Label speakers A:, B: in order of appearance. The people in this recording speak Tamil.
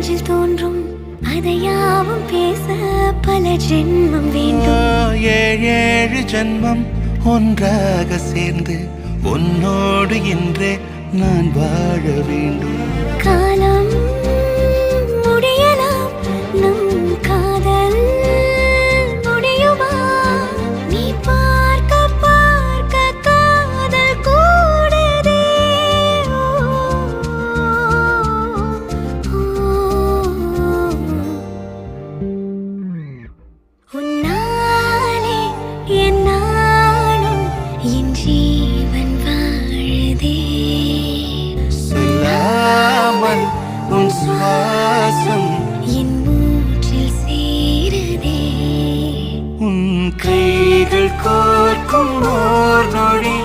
A: நெஞ்சில் தோன்றும் அதையாவும் பேச பல ஜென்மம் வேண்டும்.
B: ஏழு ஜென்மம் ஒன்றாக சேர்ந்து உன்னோடு இன்றே நான் வாழ வேண்டும்.
A: காலம் முடியலாம், நம் காதல் முடியுமா? நீ பார்க்க பார்க்க காதல் கூடுதே. உன்னாலே என் நாளும் என் ஜீவன் வாழுதே.
B: சொல்லாமல் உன் சுவாசம்
A: என் மூச்சில் சேருதே.
B: உன் கைகள் கோர்க்கும் ஓர் நொடி